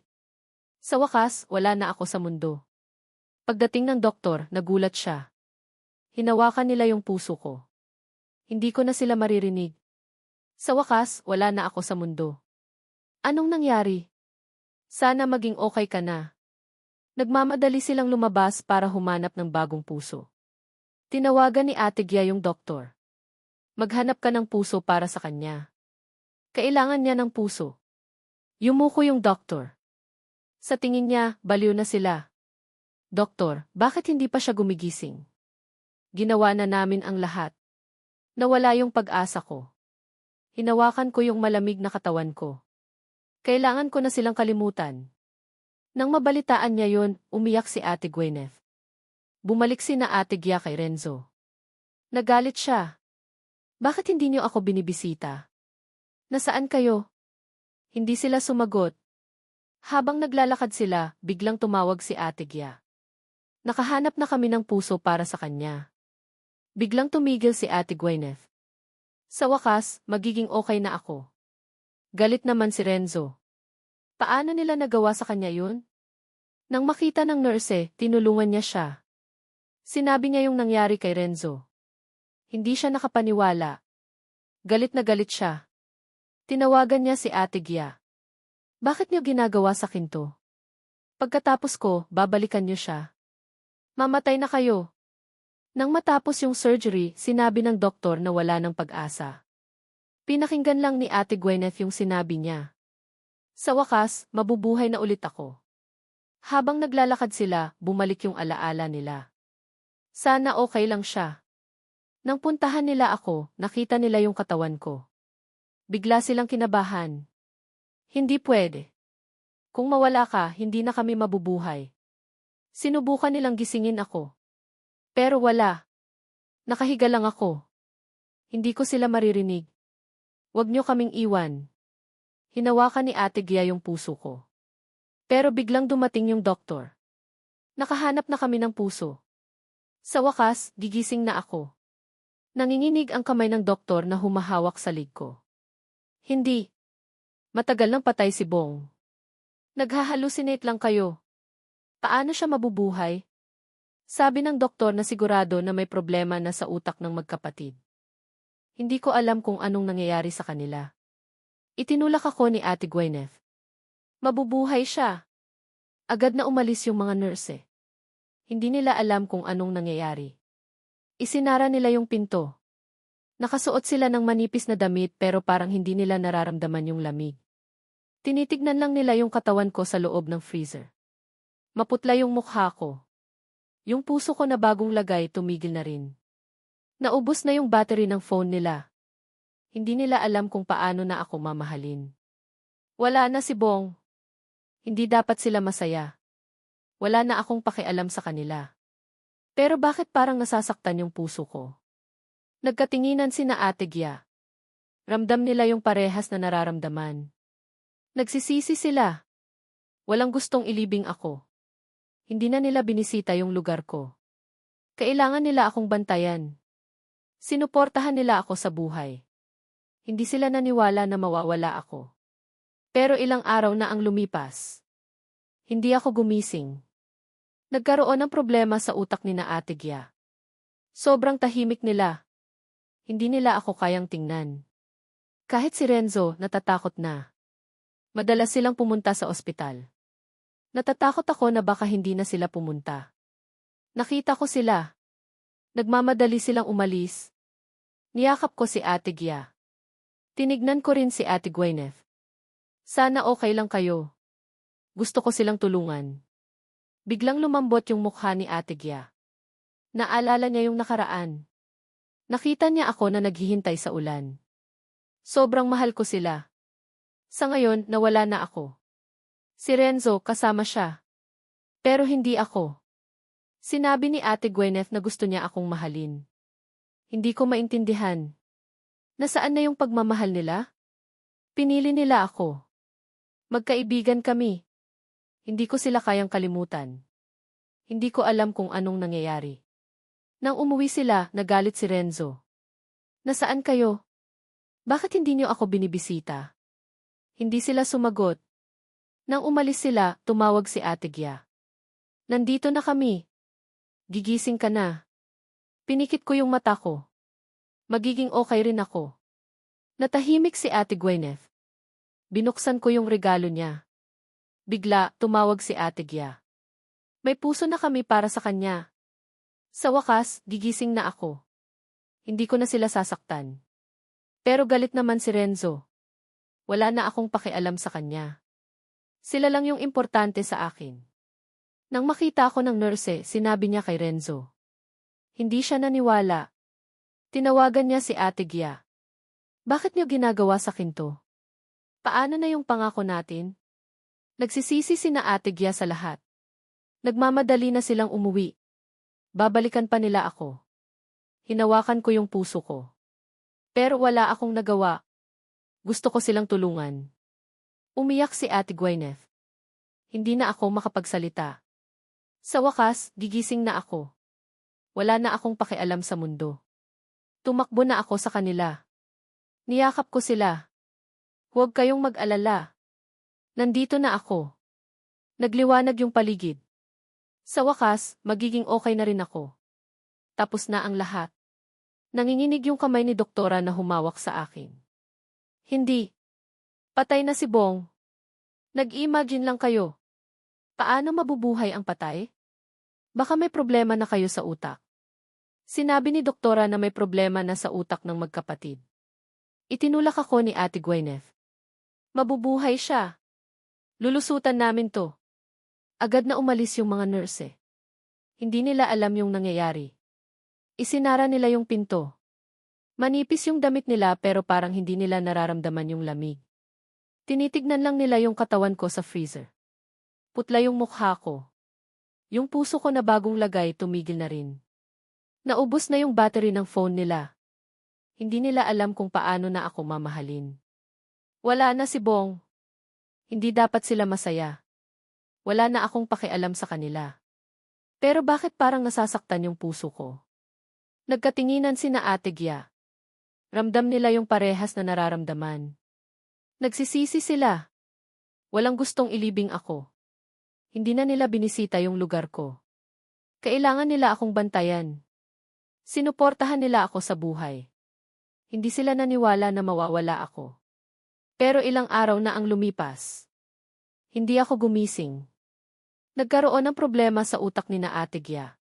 S1: Sa wakas, wala na ako sa mundo. Pagdating ng doktor, nagulat siya. Hinawakan nila yung puso ko. Hindi ko na sila maririnig. Sa wakas, wala na ako sa mundo. Anong nangyari? Sana maging okay ka na. Nagmamadali silang lumabas para humanap ng bagong puso. Tinawagan ni Ate Gia yung doktor. Maghanap ka ng puso para sa kanya. Kailangan niya ng puso. Yumuko yung doktor. Sa tingin niya, baliw na sila. Doktor, bakit hindi pa siya gumigising? Ginawa na namin ang lahat. Nawala yung pag-asa ko. Hinawakan ko yung malamig na katawan ko. Kailangan ko na silang kalimutan. Nang mabalitaan niya yun, umiyak si Ate Gwyneth. Bumalik si na Ate Gia kay Renzo. Nagalit siya. Bakit hindi niyo ako binibisita? Nasaan kayo? Hindi sila sumagot. Habang naglalakad sila, biglang tumawag si Ate Gia. Nakahanap na kami ng puso para sa kanya. Biglang tumigil si Ate Gwyneth. Sa wakas, magiging okay na ako. Galit naman si Renzo. Paano nila nagawa sa kanya yun? Nang makita ng nurse, tinulungan niya siya. Sinabi niya yung nangyari kay Renzo. Hindi siya nakapaniwala. Galit na galit siya. Tinawagan niya si Ate Gia. Bakit niyo ginagawa sa akin to? Pagkatapos ko, babalikan niyo siya. Mamatay na kayo. Nang matapos yung surgery, sinabi ng doktor na wala ng pag-asa. Pinakinggan lang ni Ate Gwyneth yung sinabi niya. Sa wakas, mabubuhay na ulit ako. Habang naglalakad sila, bumalik yung alaala nila. Sana okay lang siya. Nang puntahan nila ako, nakita nila yung katawan ko. Bigla silang kinabahan. Hindi pwede. Kung mawala ka, hindi na kami mabubuhay. Sinubukan nilang gisingin ako. Pero wala. Nakahiga lang ako. Hindi ko sila maririnig. Huwag niyo kaming iwan. Hinawakan ni Ate Gia yung puso ko. Pero biglang dumating yung doktor. Nakahanap na kami ng puso. Sa wakas, gigising na ako. Nanginginig ang kamay ng doktor na humahawak sa lig ko. Hindi. Matagal nang patay si Bong. Naghahalusinate lang kayo. Paano siya mabubuhay? Sabi ng doktor na sigurado na may problema na sa utak ng magkapatid. Hindi ko alam kung anong nangyayari sa kanila. Itinulak ako ni Ate Gwyneth. Mabubuhay siya. Agad na umalis yung mga nurse. Hindi nila alam kung anong nangyayari. Isinara nila yung pinto. Nakasuot sila ng manipis na damit pero parang hindi nila nararamdaman yung lamig. Tinitignan lang nila yung katawan ko sa loob ng freezer. Maputla yung mukha ko. Yung puso ko na bagong lagay tumigil na rin. Naubos na yung battery ng phone nila. Hindi nila alam kung paano na ako mamahalin. Wala na si Bong. Hindi dapat sila masaya. Wala na akong pakialam sa kanila. Pero bakit parang nasasaktan yung puso ko? Nagkatinginan sina Ate Gia. Ramdam nila yung parehas na nararamdaman. Nagsisisi sila. Walang gustong ilibing ako. Hindi na nila binisita yung lugar ko. Kailangan nila akong bantayan. Sinuportahan nila ako sa buhay. Hindi sila naniwala na mawawala ako. Pero ilang araw na ang lumipas. Hindi ako gumising. Nagkaroon ng problema sa utak ni na Ate Gia. Sobrang tahimik nila. Hindi nila ako kayang tingnan. Kahit si Renzo, natatakot na. Madalas silang pumunta sa ospital. Natatakot ako na baka hindi na sila pumunta. Nakita ko sila. Nagmamadali silang umalis. Niyakap ko si Ate Gia. Tinignan ko rin si Ate Gwyneth. Sana okay lang kayo. Gusto ko silang tulungan. Biglang lumambot yung mukha ni Ate Gia. Naalala niya yung nakaraan. Nakita niya ako na naghihintay sa ulan. Sobrang mahal ko sila. Sa ngayon, nawala na ako. Si Renzo, kasama siya. Pero hindi ako. Sinabi ni Ate Gwyneth na gusto niya akong mahalin. Hindi ko maintindihan. Nasaan na yung pagmamahal nila? Pinili nila ako. Magkaibigan kami. Hindi ko sila kayang kalimutan. Hindi ko alam kung anong nangyayari. Nang umuwi sila, nagalit si Renzo. Nasaan kayo? Bakit hindi niyo ako binibisita? Hindi sila sumagot. Nang umalis sila, tumawag si Ate Gia. Nandito na kami. Gigising ka na. Pinikit ko yung mata ko. Magiging okay rin ako. Natahimik si Ate Gwyneth. Binuksan ko yung regalo niya. Bigla, tumawag si Ate Gia. May puso na kami para sa kanya. Sa wakas, gigising na ako. Hindi ko na sila sasaktan. Pero galit naman si Renzo. Wala na akong pakialam sa kanya. Sila lang yung importante sa akin. Nang makita ako ng nurse, sinabi niya kay Renzo. Hindi siya naniwala. Tinawagan niya si Ate Gia. Bakit niyo ginagawa sa akin to? Paano na yung pangako natin? Nagsisisi sina Ate Gia sa lahat. Nagmamadali na silang umuwi. Babalikan pa nila ako. Hinawakan ko yung puso ko. Pero wala akong nagawa. Gusto ko silang tulungan. Umiyak si Ate Gwyneth. Hindi na ako makapagsalita. Sa wakas, gigising na ako. Wala na akong pakialam sa mundo. Tumakbo na ako sa kanila. Niyakap ko sila. Huwag kayong mag-alala. Nandito na ako. Nagliwanag yung paligid. Sa wakas, magiging okay na rin ako. Tapos na ang lahat. Nanginginig yung kamay ni doktora na humawak sa akin. Hindi. Patay na si Bong. Nag-imagine lang kayo. Paano mabubuhay ang patay? Baka may problema na kayo sa utak. Sinabi ni doktora na may problema na sa utak ng magkapatid. Itinulak ako ni Ate Gwyneth. Mabubuhay siya. Lulusutan namin to. Agad na umalis yung mga nurse. Hindi nila alam yung nangyayari. Isinara nila yung pinto. Manipis yung damit nila pero parang hindi nila nararamdaman yung lamig. Tinitignan lang nila yung katawan ko sa freezer. Putla yung mukha ko. Yung puso ko na bagong lagay tumigil na rin. Naubos na yung battery ng phone nila. Hindi nila alam kung paano na ako mamahalin. Wala na si Bong. Hindi dapat sila masaya. Wala na akong pakialam sa kanila. Pero bakit parang nasasaktan yung puso ko? Nagkatinginan sina Ate Gia. Ramdam nila yung parehas na nararamdaman. Nagsisisi sila. Walang gustong ilibing ako. Hindi na nila binisita yung lugar ko. Kailangan nila akong bantayan. Sinuportahan nila ako sa buhay. Hindi sila naniwala na mawawala ako. Pero ilang araw na ang lumipas. Hindi ako gumising. Nagkaroon ng problema sa utak ni na Ate Gia.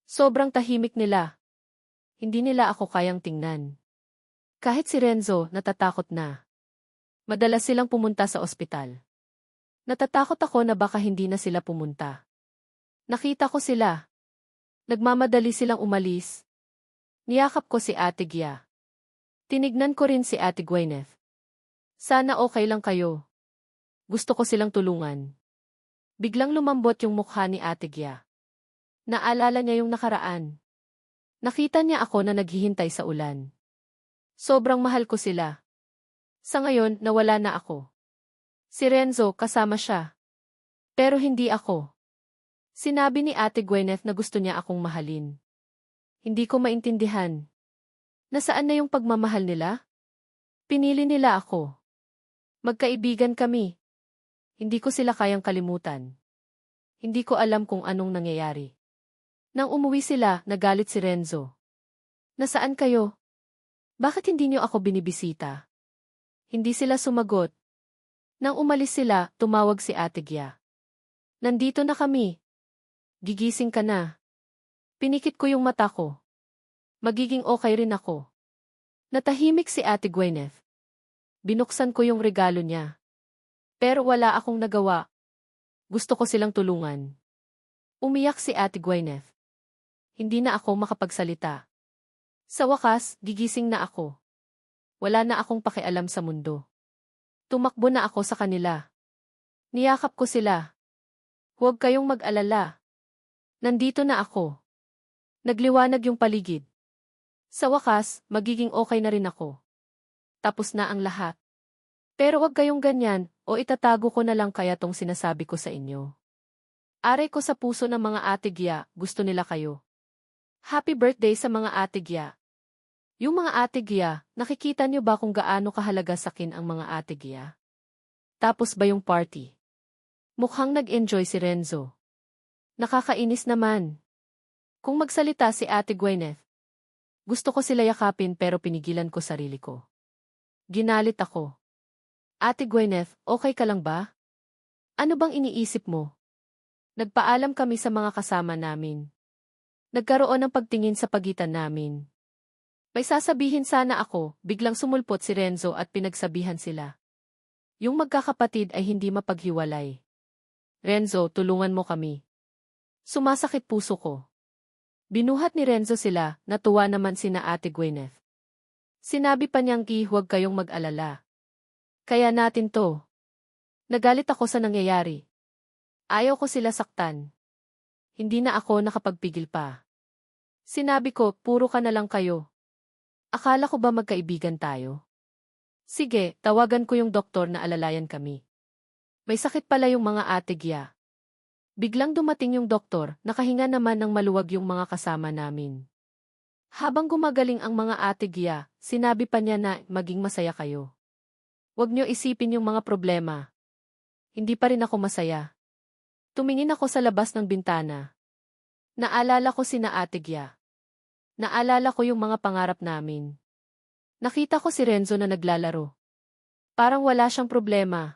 S1: Sobrang tahimik nila. Hindi nila ako kayang tingnan. Kahit si Renzo, natatakot na. Madalas silang pumunta sa ospital. Natatakot ako na baka hindi na sila pumunta. Nakita ko sila. Nagmamadali silang umalis. Niyakap ko si Ate Gia. Tinignan ko rin si Ate Gwyneth. Sana okay lang kayo. Gusto ko silang tulungan. Biglang lumambot yung mukha ni Ate Gia. Naalala niya yung nakaraan. Nakita niya ako na naghihintay sa ulan. Sobrang mahal ko sila. Sa ngayon, nawala na ako. Si Renzo, kasama siya. Pero hindi ako. Sinabi ni Ate Gwyneth na gusto niya akong mahalin. Hindi ko maintindihan. Nasaan na yung pagmamahal nila? Pinili nila ako. Magkaibigan kami. Hindi ko sila kayang kalimutan. Hindi ko alam kung anong nangyayari. Nang umuwi sila, nagalit si Renzo. Nasaan kayo? Bakit hindi niyo ako binibisita? Hindi sila sumagot. Nang umalis sila, tumawag si Ate Gia. Nandito na kami. Gigising ka na. Pinikit ko yung mata ko. Magiging okay rin ako. Natahimik si Ate Gwyneth. Binuksan ko yung regalo niya. Pero wala akong nagawa. Gusto ko silang tulungan. Umiyak si Ate Gwyneth. Hindi na ako makapagsalita. Sa wakas, gigising na ako. Wala na akong pakialam sa mundo. Tumakbo na ako sa kanila. Niyakap ko sila. Huwag kayong mag-alala. Nandito na ako. Nagliwanag yung paligid. Sa wakas, magiging okay na rin ako. Tapos na ang lahat. Pero huwag kayong ganyan, o itatago ko na lang kaya tong sinasabi ko sa inyo. Aray ko sa puso ng mga Ate Gia, gusto nila kayo. Happy birthday sa mga Ate Gia. Yung mga Ate Gia, nakikita niyo ba kung gaano kahalaga sa akin ang mga Ate Gia? Tapos ba yung party? Mukhang nag-enjoy si Renzo. Nakakainis naman. Kung magsalita si Ate Gwyneth, gusto ko sila yakapin pero pinigilan ko sarili ko. Ginalit ako. Ate Gwyneth, okay ka lang ba? Ano bang iniisip mo? Nagpaalam kami sa mga kasama namin. Nagkaroon ng pagtingin sa pagitan namin. May sasabihin sana ako, biglang sumulpot si Renzo at pinagsabihan sila. Yung magkakapatid ay hindi mapaghiwalay. Renzo, tulungan mo kami. Sumasakit puso ko. Binuhat ni Renzo sila, natuwa naman sina Ate Gwyneth. Sinabi pa niyang huwag kayong mag-alala. Kaya natin to. Nagalit ako sa nangyayari. Ayaw ko sila saktan. Hindi na ako nakapagpigil pa. Sinabi ko, puro ka na lang kayo. Akala ko ba magkaibigan tayo? Sige, tawagan ko yung doktor na alalayan kami. May sakit pala yung mga Ate Gia. Biglang dumating yung doktor, nakahinga naman ng maluwag yung mga kasama namin. Habang gumagaling ang mga Ate Gia, sinabi pa niya na maging masaya kayo. Huwag niyo isipin yung mga problema. Hindi pa rin ako masaya. Tumingin ako sa labas ng bintana. Naalala ko sina Ate Gia. Naalala ko yung mga pangarap namin. Nakita ko si Renzo na naglalaro. Parang wala siyang problema.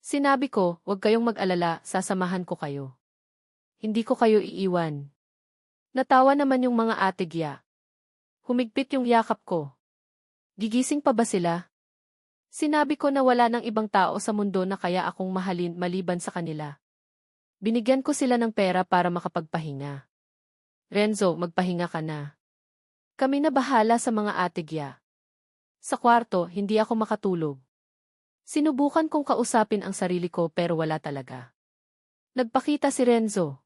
S1: Sinabi ko, huwag kayong mag-alala, sasamahan ko kayo. Hindi ko kayo iiwan. Natawa naman yung mga Ate Gia. Humigpit yung yakap ko. Gigising pa ba sila? Sinabi ko na wala ng ibang tao sa mundo na kaya akong mahalin maliban sa kanila. Binigyan ko sila ng pera para makapagpahinga. Renzo, magpahinga ka na. Kami na bahala sa mga Ate Gia. Sa kwarto, hindi ako makatulog. Sinubukan kong kausapin ang sarili ko pero wala talaga. Nagpakita si Renzo.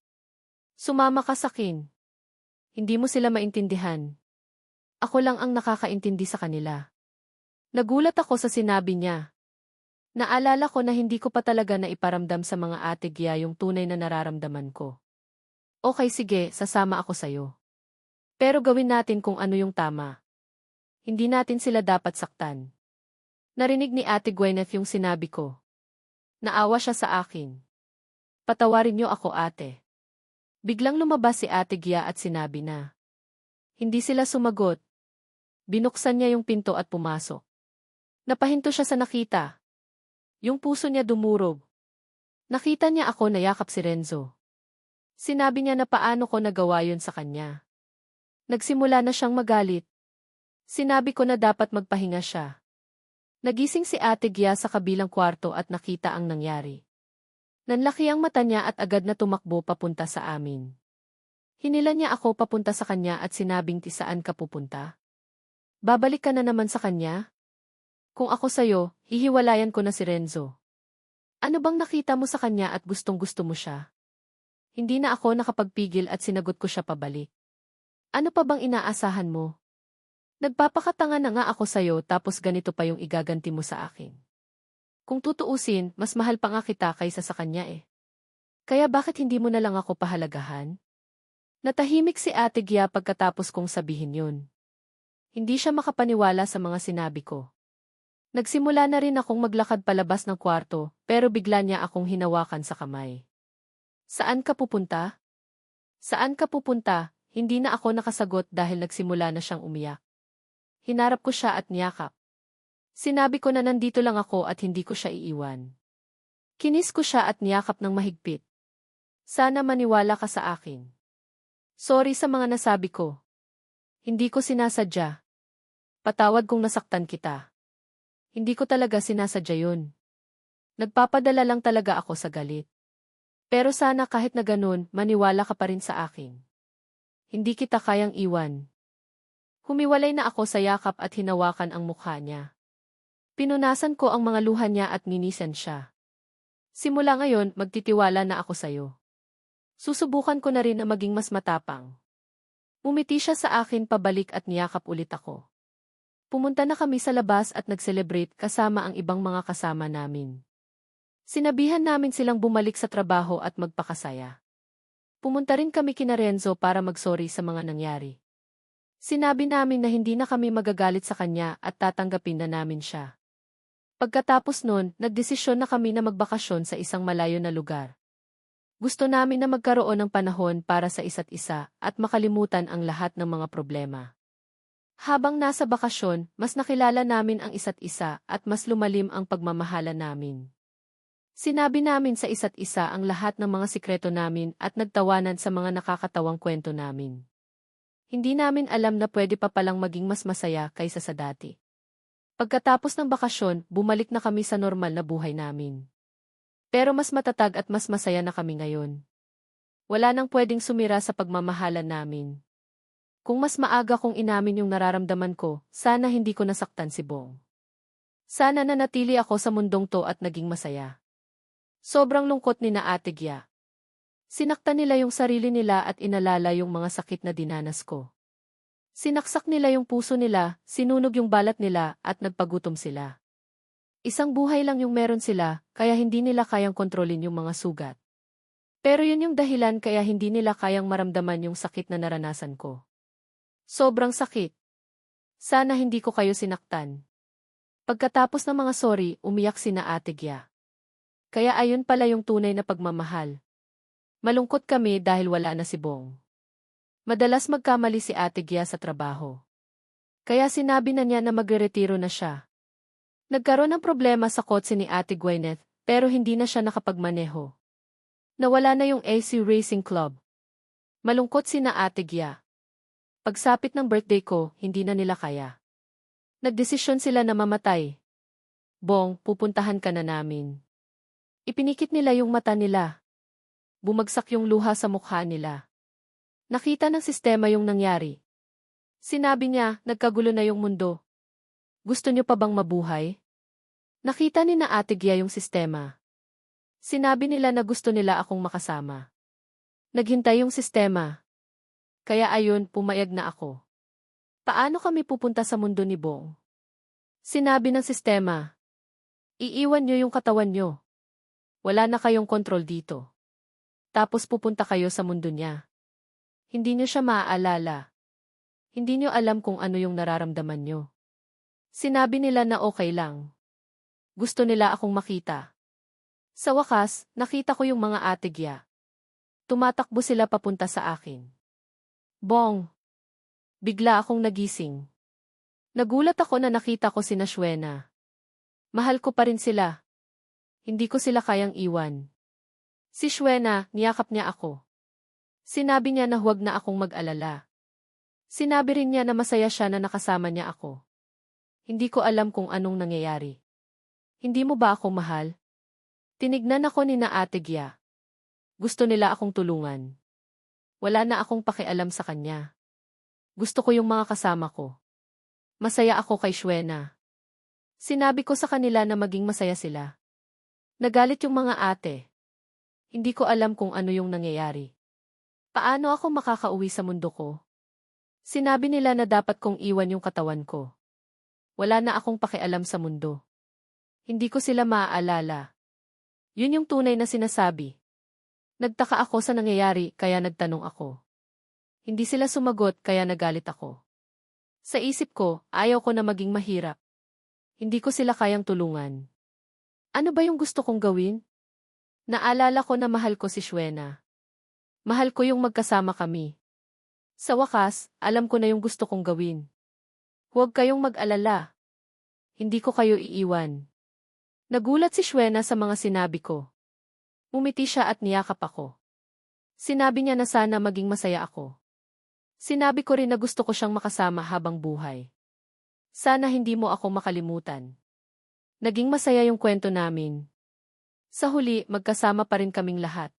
S1: Sumama ka sa akin. Hindi mo sila maintindihan. Ako lang ang nakakaintindi sa kanila. Nagulat ako sa sinabi niya. Naalala ko na hindi ko pa talaga naiparamdam sa mga Ate Gia yung tunay na nararamdaman ko. Okay, sige, sasama ako sa'yo. Pero gawin natin kung ano yung tama. Hindi natin sila dapat saktan. Narinig ni Ate Gwyneth yung sinabi ko. Naawa siya sa akin. Patawarin niyo ako, ate. Biglang lumabas si Ate Gia at sinabi na. Hindi sila sumagot. Binuksan niya yung pinto at pumasok. Napahinto siya sa nakita. Yung puso niya dumurog. Nakita niya ako na yakap si Renzo. Sinabi niya na paano ko nagawa yun sa kanya. Nagsimula na siyang magalit. Sinabi ko na dapat magpahinga siya. Nagising si Ate Gia sa kabilang kwarto at nakita ang nangyari. Nanlaki ang mata niya at agad na tumakbo papunta sa amin. Hinila niya ako papunta sa kanya at sinabing saan ka pupunta? Babalik ka na naman sa kanya? Kung ako sa'yo, hihiwalayan ko na si Renzo. Ano bang nakita mo sa kanya at gustong-gusto mo siya? Hindi na ako nakapagpigil at sinagot ko siya pabalik. Ano pa bang inaasahan mo? Nagpapakatanga na nga ako sa'yo tapos ganito pa yung igaganti mo sa akin. Kung tutuusin, mas mahal pa nga kita kaysa sa kanya eh. Kaya bakit hindi mo na lang ako pahalagahan? Natahimik si Ate Gia pagkatapos kong sabihin yun. Hindi siya makapaniwala sa mga sinabi ko. Nagsimula na rin akong maglakad palabas ng kwarto, pero bigla niya akong hinawakan sa kamay. Saan ka pupunta? Saan ka pupunta? Hindi na ako nakasagot dahil nagsimula na siyang umiyak. Hinarap ko siya at niyakap. Sinabi ko na nandito lang ako at hindi ko siya iiwan. Kinis ko siya at niyakap ng mahigpit. Sana maniwala ka sa akin. Sorry sa mga nasabi ko. Hindi ko sinasadya. Patawad kung nasaktan kita. Hindi ko talaga sinasadya yun. Nagpapadala lang talaga ako sa galit. Pero sana kahit na ganun, maniwala ka pa rin sa akin. Hindi kita kayang iwan. Humiwalay na ako sa yakap at hinawakan ang mukha niya. Pinunasan ko ang mga luha niya at ninisan siya. Simula ngayon, magtitiwala na ako sa'yo. Susubukan ko na rin na maging mas matapang. Umiti siya sa akin pabalik at niyakap ulit ako. Pumunta na kami sa labas at nag-celebrate kasama ang ibang mga kasama namin. Sinabihan namin silang bumalik sa trabaho at magpakasaya. Pumunta rin kami kina Renzo para magsorry sa mga nangyari. Sinabi namin na hindi na kami magagalit sa kanya at tatanggapin na namin siya. Pagkatapos nun, nagdesisyon na kami na magbakasyon sa isang malayo na lugar. Gusto namin na magkaroon ng panahon para sa isa't isa at makalimutan ang lahat ng mga problema. Habang nasa bakasyon, mas nakilala namin ang isa't isa at mas lumalim ang pagmamahala namin. Sinabi namin sa isa't isa ang lahat ng mga sikreto namin at nagtawanan sa mga nakakatawang kwento namin. Hindi namin alam na pwede pa palang maging mas masaya kaysa sa dati. Pagkatapos ng bakasyon, bumalik na kami sa normal na buhay namin. Pero mas matatag at mas masaya na kami ngayon. Wala nang pwedeng sumira sa pagmamahalan namin. Kung mas maaga kong inamin yung nararamdaman ko, sana hindi ko nasaktan si Bong. Sana nanatili ako sa mundong to at naging masaya. Sobrang lungkot ni na Ate Gia. Sinaktan nila yung sarili nila at inalala yung mga sakit na dinanas ko. Sinaksak nila yung puso nila, sinunog yung balat nila at nagpagutom sila. Isang buhay lang yung meron sila, kaya hindi nila kayang kontrolin yung mga sugat. Pero yun yung dahilan kaya hindi nila kayang maramdaman yung sakit na naranasan ko. Sobrang sakit. Sana hindi ko kayo sinaktan. Pagkatapos ng mga sorry, umiyak si na Ate Gia. Kaya ayun pala yung tunay na pagmamahal. Malungkot kami dahil wala na si Bong. Madalas magkamali si Ate Gia sa trabaho. Kaya sinabi na niya na magre-retiro na siya. Nagkaroon ng problema sa kotse ni Ate Gwyneth, pero hindi na siya nakapagmaneho. Nawala na yung AC Racing Club. Malungkot si na Ate Gia. Pagsapit ng birthday ko, hindi na nila kaya. Nagdesisyon sila na mamatay. Bong, pupuntahan ka na namin. Ipinikit nila yung mata nila. Bumagsak yung luha sa mukha nila. Nakita ng sistema yung nangyari. Sinabi niya, nagkagulo na yung mundo. Gusto niyo pa bang mabuhay? Nakita ni na Ate Gia yung sistema. Sinabi nila na gusto nila akong makasama. Naghintay yung sistema. Kaya ayun, pumayag na ako. Paano kami pupunta sa mundo ni Bong? Sinabi ng sistema. Iiwan niyo yung katawan niyo. Wala na kayong kontrol dito. Tapos pupunta kayo sa mundo niya. Hindi niyo siya maaalala. Hindi niyo alam kung ano yung nararamdaman niyo. Sinabi nila na okay lang. Gusto nila akong makita. Sa wakas, nakita ko yung mga Ate Gia. Tumatakbo sila papunta sa akin. Bong! Bigla akong nagising. Nagulat ako na nakita ko sina Shwena. Mahal ko pa rin sila. Hindi ko sila kayang iwan. Si Shwena, niyakap niya ako. Sinabi niya na huwag na akong mag-alala. Sinabi rin niya na masaya siya na nakasama niya ako. Hindi ko alam kung anong nangyayari. Hindi mo ba ako mahal? Tinignan ako ni na Ate Gia. Gusto nila akong tulungan. Wala na akong pakialam sa kanya. Gusto ko yung mga kasama ko. Masaya ako kay Shwena. Sinabi ko sa kanila na maging masaya sila. Nagalit yung mga ate. Hindi ko alam kung ano yung nangyayari. Paano ako makakauwi sa mundo ko? Sinabi nila na dapat kong iwan yung katawan ko. Wala na akong pakialam sa mundo. Hindi ko sila maaalala. Yun yung tunay na sinasabi. Nagtaka ako sa nangyayari kaya nagtanong ako. Hindi sila sumagot kaya nagalit ako. Sa isip ko, ayaw ko na maging mahirap. Hindi ko sila kayang tulungan. Ano ba yung gusto kong gawin? Naalala ko na mahal ko si Shwena. Mahal ko yung magkasama kami. Sa wakas, alam ko na yung gusto kong gawin. Huwag kayong mag-alala. Hindi ko kayo iiwan. Nagulat si Shwena sa mga sinabi ko. Umiti siya at niyakap ako. Sinabi niya na sana maging masaya ako. Sinabi ko rin na gusto ko siyang makasama habang buhay. Sana hindi mo ako makalimutan. Naging masaya yung kwento namin. Sa huli, magkasama pa rin kaming lahat.